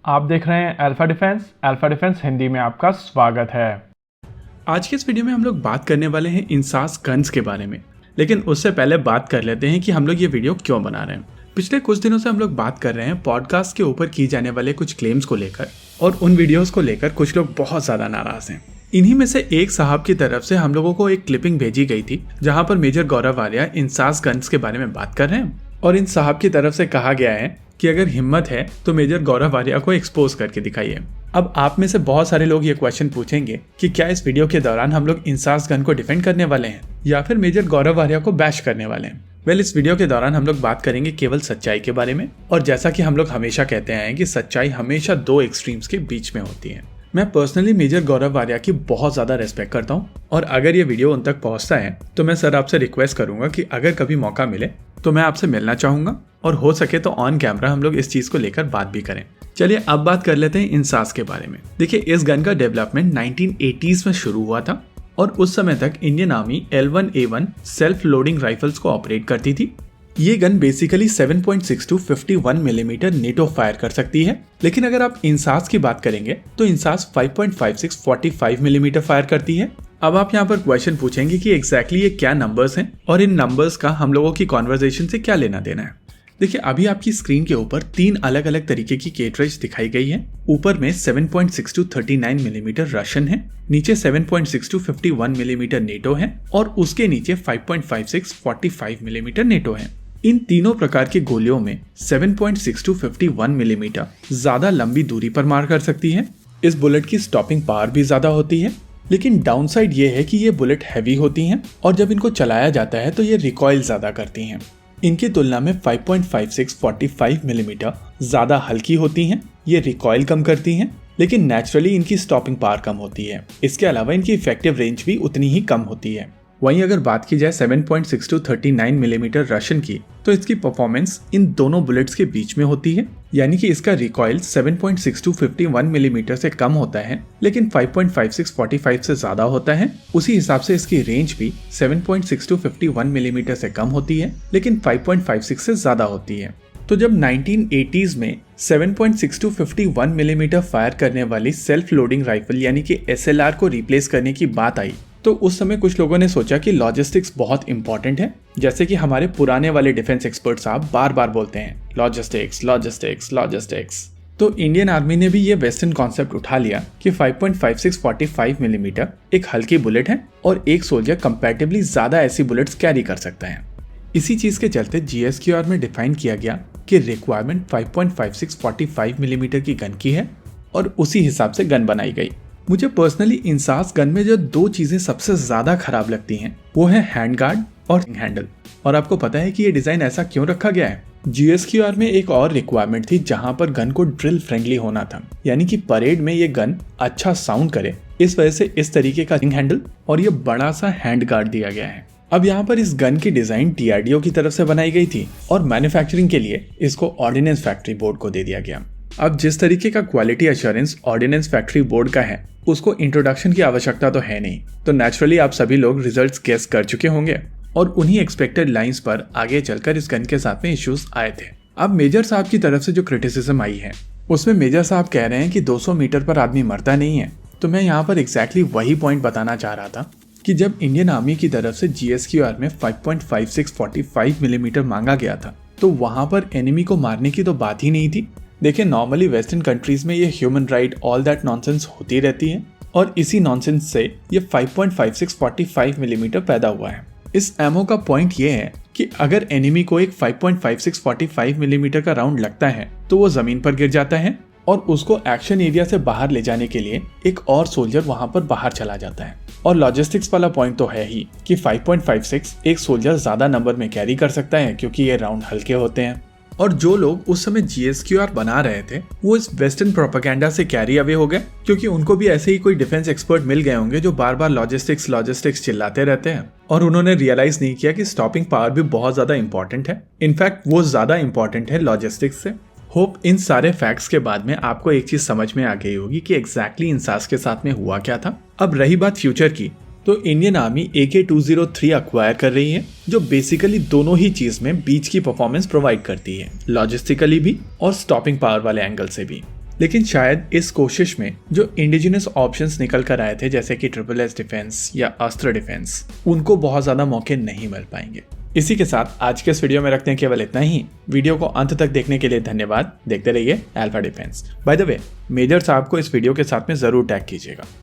आप देख रहे हैं अल्फा डिफेंस हिंदी में आपका स्वागत है। आज के इस वीडियो में हम लोग बात करने वाले हैं इंसास गन्स के बारे में। लेकिन उससे पहले बात कर लेते हैं कि हम लोग ये वीडियो क्यों बना रहे हैं। पिछले कुछ दिनों से हम लोग बात कर रहे हैं पॉडकास्ट के ऊपर की जाने वाले कुछ क्लेम्स को लेकर, और उन वीडियोस को लेकर कुछ लोग बहुत ज़्यादा नाराज हैं। इन्हीं में से एक साहब की तरफ से हम लोगों को एक क्लिपिंग भेजी गई थी जहाँ पर मेजर गौरव आर्या इंसास गन्स के बारे में बात कर रहे हैं, और इन साहब की तरफ से कहा गया है कि अगर हिम्मत है तो मेजर गौरव आर्या को एक्सपोज करके दिखाइए। अब आप में से बहुत सारे लोग ये क्वेश्चन पूछेंगे कि क्या इस वीडियो के दौरान हम लोग इंसास गन को डिफेंड करने वाले हैं या फिर मेजर गौरव आर्या को बैश करने वाले हैं। इस वीडियो के दौरान हम लोग बात करेंगे केवल सच्चाई के बारे में, और जैसा कि हम लोग हमेशा कहते हैं कि सच्चाई हमेशा दो एक्सट्रीम्स के बीच में होती है। मैं पर्सनली मेजर गौरव आर्या की बहुत ज़्यादा रेस्पेक्ट करता हूँ, और अगर ये वीडियो उन तक पहुँचता है तो मैं सर आपसे रिक्वेस्ट करूँगा कि अगर कभी मौका मिले तो मैं आपसे मिलना चाहूँगा, और हो सके तो ऑन कैमरा हम लोग इस चीज़ को लेकर बात भी करें। चलिए अब बात कर लेते हैं इंसास के बारे में। देखिए, इस गन का डेवलपमेंट 1980s में शुरू हुआ था, और उस समय तक Indian army L1A1 self loading rifles को ऑपरेट करती थी। ये gun basically 7.6 to 51 millimetre NATO fire कर सकती है, लेकिन अगर आप इंसास की बात करेंगे तो इंसास 5.56 45 मिलीमीटर फायर करती है। अब आप यहाँ पर क्वेश्चन पूछेंगे कि एग्जैक्टली ये क्या नंबर्स हैं और इन नंबर्स का हम लोगों की कॉन्वर्सेशन से क्या लेना देना है। देखिए, अभी आपकी स्क्रीन के ऊपर तीन अलग अलग तरीके की केट्रिज दिखाई गई है। ऊपर में 7.6 to 39 मिलीमीटर रशियन है, नीचे 7.6 to 51 मिलीमीटर नेटो है, और उसके नीचे 5.56 45 मिलीमीटर नेटो है। इन तीनों प्रकार की गोलियों में 7.6 to 51 मिलीमीटर ज्यादा लंबी दूरी पर मार कर सकती है। इस बुलेट की स्टॉपिंग पावर भी ज्यादा होती है, लेकिन डाउनसाइड ये है कि ये बुलेट हैवी होती हैं, और जब इनको चलाया जाता है तो ये रिकॉइल ज्यादा करती हैं। इनकी तुलना में 5.56 45 मिलीमीटर ज्यादा हल्की होती हैं, ये रिकॉइल कम करती हैं, लेकिन नेचुरली इनकी स्टॉपिंग पावर कम होती है। इसके अलावा इनकी इफेक्टिव रेंज भी उतनी ही कम होती है। वहीं अगर बात की जाए 7.6 to 39 मिलीमीटर रशियन की, तो इसकी परफॉर्मेंस इन दोनों बुलेट्स के बीच में होती है, यानी कि इसका रिकॉइल 7.6 to 51 मिलीमीटर से कम होता है, लेकिन 5.56 45 से ज्यादा होता है। उसी हिसाब से इसकी रेंज भी 7.6 to 51 मिलीमीटर से कम होती है, लेकिन 5.56 से ज्यादा होती है। तो जब 1980s में 7.6 to 51 मिलीमीटर फायर करने वाली सेल्फ लोडिंग राइफल यानी कि SLR को रिप्लेस करने की बात आई, तो उस समय कुछ लोगों ने सोचा कि लॉजिस्टिक्स बहुत इंपॉर्टेंट है, जैसे कि हमारे पुराने वाले डिफेंस एक्सपर्ट साहब बार बार बोलते हैं लॉजिस्टिक्स लॉजिस्टिक्स लॉजिस्टिक्स। तो इंडियन आर्मी ने भी ये वेस्टर्न कॉन्सेप्ट उठा लिया कि 5.56 45 मिलीमीटर एक हल्की बुलेट है, और एक सोल्जर कंपैरेटिवली ज्यादा ऐसी बुलेट्स कैरी कर सकता है। इसी चीज के चलते GSQR में डिफाइन किया गया कि रिक्वायरमेंट 5.56 45 मिलीमीटर की गन की है, और उसी हिसाब से गन बनाई गई। मुझे पर्सनली इंसास गन में जो दो चीजें सबसे ज्यादा खराब लगती हैं वो है हैंड गार्ड और हैंडल। और आपको पता है कि ये डिजाइन ऐसा क्यों रखा गया है? GSQR में एक और रिक्वायरमेंट थी जहां पर गन को ड्रिल फ्रेंडली होना था, यानी कि परेड में ये गन अच्छा साउंड करे। इस वजह से इस तरीके का हैंडल और ये बड़ा सा हैंड गार्ड दिया गया है। अब यहाँ पर इस गन की डिजाइन DRDO की तरफ से बनाई गई थी, और मैन्युफैक्चरिंग के लिए इसको ऑर्डिनेंस फैक्ट्री बोर्ड को दे दिया गया। अब जिस तरीके का quality assurance ordnance factory board का है, उसको इंट्रोडक्शन की आवश्यकता तो है नहीं, तो नेचुरली आप सभी लोग रिजल्ट्स गेस कर चुके होंगे, और उन्हीं एक्सपेक्टेड लाइंस पर आगे चलकर इस गन के साथ में इश्यूज आए थे। अब मेजर साहब की तरफ से जो क्रिटिसिज्म आई है, उसमें मेजर साहब कह रहे हैं कि 200 मीटर पर आदमी मरता नहीं है। तो मैं यहाँ पर एग्जैक्टली वही पॉइंट बताना चाह रहा था कि जब इंडियन आर्मी की तरफ से GSQR में 5.56 45 मिलीमीटर मांगा गया था, तो वहां पर एनिमी को मारने की तो बात ही नहीं थी। देखिए, नॉर्मली वेस्टर्न कंट्रीज में ये human right all that nonsense होती रहती है, और इसी नॉनसेंस से ये 5.56 45 मिलीमीटर पैदा हुआ है। इस एमओ का पॉइंट ये है कि अगर एनिमी को एक 5.56 45 मिलीमीटर का राउंड लगता है तो वो जमीन पर गिर जाता है, और उसको एक्शन एरिया से बाहर ले जाने के लिए एक और सोल्जर वहां पर बाहर चला जाता है। और लॉजिस्टिक्स वाला पॉइंट तो है ही कि 5.56 एक सोल्जर ज्यादा नंबर में कैरी कर सकता है, क्योंकि ये राउंड हल्के होते हैं। और जो लोग उस समय GSQR बना रहे थे वो इस वेस्टर्न प्रोपेगेंडा से कैरी अवे हो गए, क्योंकि उनको भी ऐसे ही कोई डिफेंस एक्सपर्ट मिल गए होंगे जो बार बार लॉजिस्टिक्स लॉजिस्टिक्स चिल्लाते रहते हैं, और उन्होंने रियलाइज नहीं किया कि स्टॉपिंग पावर भी बहुत ज्यादा इंपॉर्टेंट है। इनफैक्ट वो ज्यादा इंपॉर्टेंट है लॉजिस्टिक्स से। होप इन सारे फैक्ट्स के बाद में आपको एक चीज समझ में आ गई होगी कि एग्जैक्टली इंसास के साथ में हुआ क्या था। अब रही बात फ्यूचर की, तो इंडियन आर्मी AK-203 अक्वायर कर रही है, जो बेसिकली दोनों ही चीज में बीच की परफॉर्मेंस प्रोवाइड करती है, लॉजिस्टिकली भी और स्टॉपिंग पावर वाले एंगल से भी। लेकिन शायद इस कोशिश में जो इंडिजिनस ऑप्शंस निकल कर आए थे जैसे कि SSS डिफेंस या अस्त्र डिफेंस, उनको बहुत ज़्यादा मौके नहीं मिल पाएंगे। इसी के साथ आज के इस वीडियो में रखते हैं केवल इतना ही। वीडियो को अंत तक देखने के लिए धन्यवाद। देखते रहिए alpha defence. By the way, major साहब को इस वीडियो के साथ में ज़रूर टैग कीजिएगा।